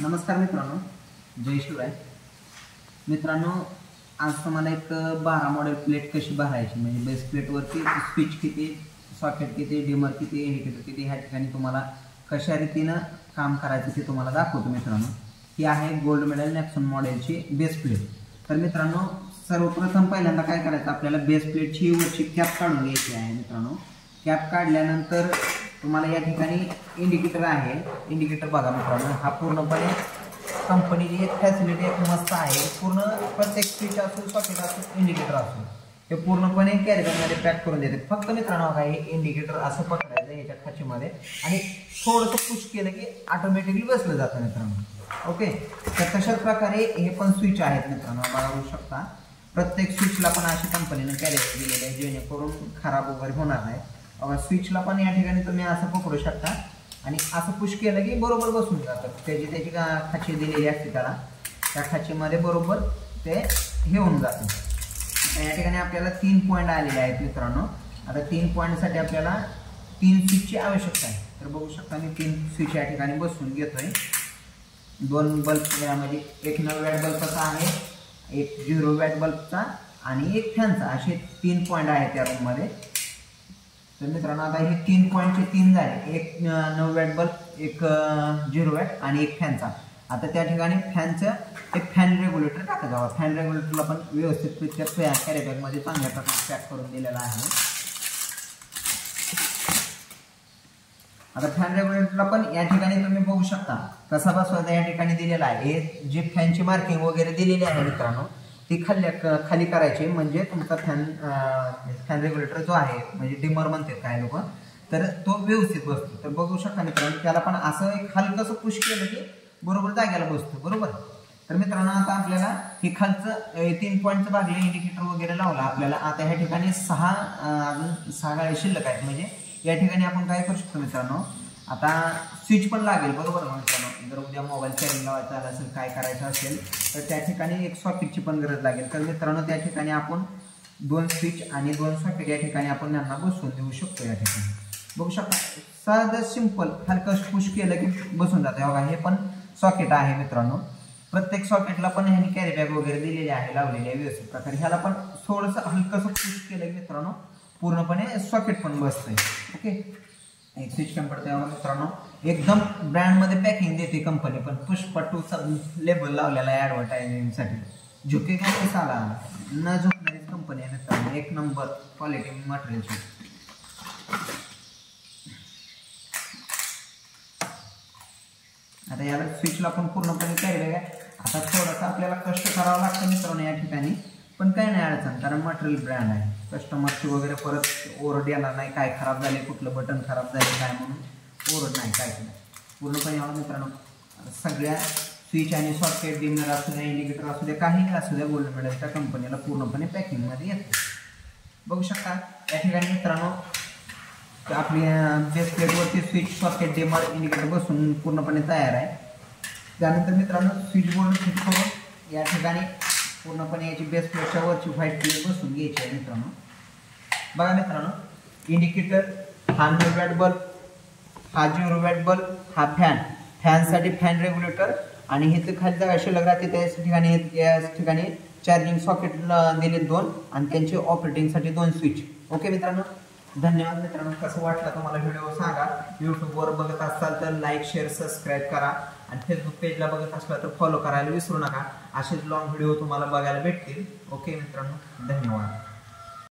नमस्कार मित्रांनो, जय शिवराय. मित्रांनो, आज तुम्हाला एक 12 मॉडेल प्लेट कशी भरायची म्हणजे बेस प्लेटवरती स्विच किती, सॉकेट किती, डिमर किती, इंडिकेटर किती ह्या ठिकाणी तुम्हाला कशा रीतीनं काम करायचं ते तुम्हाला दाखवतो. मित्रांनो, ही आहे गोल्ड मेडल नेक्सॉन मॉडेलची बेस प्लेट. तर मित्रांनो, सर्वप्रथम पहिल्यांदा काय करायचं, आपल्याला बेस प्लेटची वरची कॅप काढून घ्यायची आहे. मित्रांनो, कॅप काढल्यानंतर तुम्हाला या ठिकाणी इंडिकेटर आहे. इंडिकेटर बघा मित्रांनो, हा पूर्णपणे कंपनीची एक फॅसिलिटी एक मस्त आहे. पूर्ण प्रत्येक स्विच असो, सॉकेट असो, इंडिकेटर असो, हे पूर्णपणे कॅरीबॅगमध्ये पॅक करून देते. फक्त मित्रांनो बघा, हे इंडिकेटर असं पकडायचं याच्या खाचीमध्ये आणि थोडंसं पुश केलं की ऑटोमॅटिकली बसलं जातं मित्रांनो. ओके, तर तशाच प्रकारे हे पण स्विच आहेत मित्रांनो, बघू शकता. प्रत्येक स्विचला पण अशी कंपनीने कॅरीबॅग दिलेली आहे जेणेकरून खराब वगैरे होणार नाही. स्विचला पण या ठिकाणी तुम्ही असं पकडू शकता आणि असं पुश केलं की बरोबर बसून जातं. त्याची खाची दिलेली असते त्याला, त्या खाचीमध्ये बरोबर ते हे होऊन जातं. या ठिकाणी आपल्याला 3 पॉईंट आलेले आहेत मित्रांनो. आता 3 पॉईंटसाठी आपल्याला 3 स्विचची आवश्यकता आहे. तर बघू शकता मी 3 स्विच या ठिकाणी बसून घेतोय. 2 बल्ब यामध्ये, एक 9 वॅट बल्बचा आहे, एक 0 वॅट बल्बचा आणि एक फॅनचा, असे 3 पॉईंट आहेत त्या रूममध्ये. तर मित्रांनो, आता हे 3 पॉईंटचे 3 झाले, एक 9 वॅट बल्ब, एक 0 वॅट आणि एक फॅनचा. आता त्या ठिकाणी फॅनचं एक फॅन रेग्युलेटर टाकत जावा. फॅन रेग्युलेटरला पण व्यवस्थितरित्या कॅरीबॅगमध्ये चांगल्या प्रकारे पॅक करून दिलेला आहे. आता फॅन रेग्युलेटरला पण या ठिकाणी तुम्ही बघू शकता कसा बसवायचा या ठिकाणी दिलेला आहे. हे जे फॅनची मार्किंग वगैरे दिलेली आहे मित्रांनो, ती खाली करायची म्हणजे तुमचा फॅन रेग्युलेटर जो आहे, म्हणजे डिमर म्हणतात काय लोक, तर तो व्यवस्थित बसतो. तर बघू शकता मित्रांनो, त्याला पण असं एक हलकंसं पुश केलं की बरोबर जाग्याला बसतो. बरोबर. तर मित्रांनो, आता आपल्याला हे खालचं 3 पॉईंटचं भागले इंडिकेटर वगैरे लावला. आपल्याला आता ह्या ठिकाणी 6 गाळे शिल्लक आहेत. म्हणजे या ठिकाणी आपण काय करू शकतो मित्रांनो, आता स्विच पण लागेल. बरोबर मित्रांनो, जर उद्या मोबाईल चार्जिंग लावायचा असेल, काय करायचं असेल, तर त्या ठिकाणी एक सॉकेटची पण गरज लागेल. तर मित्रांनो, त्या ठिकाणी आपण 2 स्विच आणि 2 सॉकेट या ठिकाणी आपण यांना बसवून देऊ शकतो. या ठिकाणी बघू शकता, साधं सिंपल हलकं पुश केलं की बसून जातं. बघा, हे पण सॉकेट आहे मित्रांनो. प्रत्येक सॉकेटला पण ह्याने कॅरीबॅग वगैरे दिलेली आहे, लावलेली आहे व्यवस्थित प्रकारे. ह्याला पण थोडंसं हलकंसं पुश केलं की मित्रांनो पूर्णपणे सॉकेट पण बसतंय. ओके, एक स्विच कॅम पडते मित्रांनो. एकदम ब्रँडमध्ये पॅकिंग देते कंपनी, पण पुष्पा 2 लेबल लावलेला आहे ॲडव्हर्टायझिंगसाठी. झुकेगा नाही साला, न झुकणारीच कंपनी आहे मित्रांनो. एक नंबर क्वालिटी मटेरियलची. आता याला स्विचला पण पूर्णपणे कॅरीबॅग आहे. आता थोडंसं आपल्याला कष्ट करावं लागतं मित्रांनो या ठिकाणी, पण काही नाही अडचण, कारण मटेरियल ब्रँड आहे. कस्टमरची वगैरे परत ओरड येणार नाही, काय खराब झाले, कुठलं बटन खराब झाले काय म्हणून ओरड नाही, काय नाही. पूर्णपणे याला मित्रांनो सगळ्या स्विच आणि सॉकेट, डिमर असू द्या, इंडिकेटर असू द्या, काहीही असू द्या, गोल्ड मेडलच्या कंपनीला पूर्णपणे पॅकिंगमध्ये येतं. बघू शकता या ठिकाणी मित्रांनो, आपली बेस प्लेटवरती स्विच, सॉकेट, डिमर, इंडिकेटर बसून पूर्णपणे तयार आहे. त्यानंतर मित्रांनो, स्विच बोर्ड फिट करून या ठिकाणी पूर्णपणे याची बेस प्लेटच्या वरची व्हाईट प्लेट बसून घ्यायची आहे मित्रांनो. बघा मित्रांनो, इंडिकेटर, हा 9 वॅट बल्ब, हा 0 वॅट बल्ब, हा फॅनसाठी फॅन रेग्युलेटर आणि हे तर खाली जागा शिल्लक राहते त्या ठिकाणी चार्जिंग सॉकेट दिले 2 आणि त्यांचे ऑपरेटिंगसाठी 2 स्विच. ओके मित्रांनो, धन्यवाद मित्रांनो. कसं वाटलं तुम्हाला व्हिडिओ सांगा. यूट्यूबवर बघत असाल तर लाईक, शेअर, सबस्क्राईब करा आणि फेसबुक पेजला बघत असला तर फॉलो करायला विसरू नका. असेच लॉंग व्हिडिओ तुम्हाला बघायला भेटतील. ओके मित्रांनो, धन्यवाद.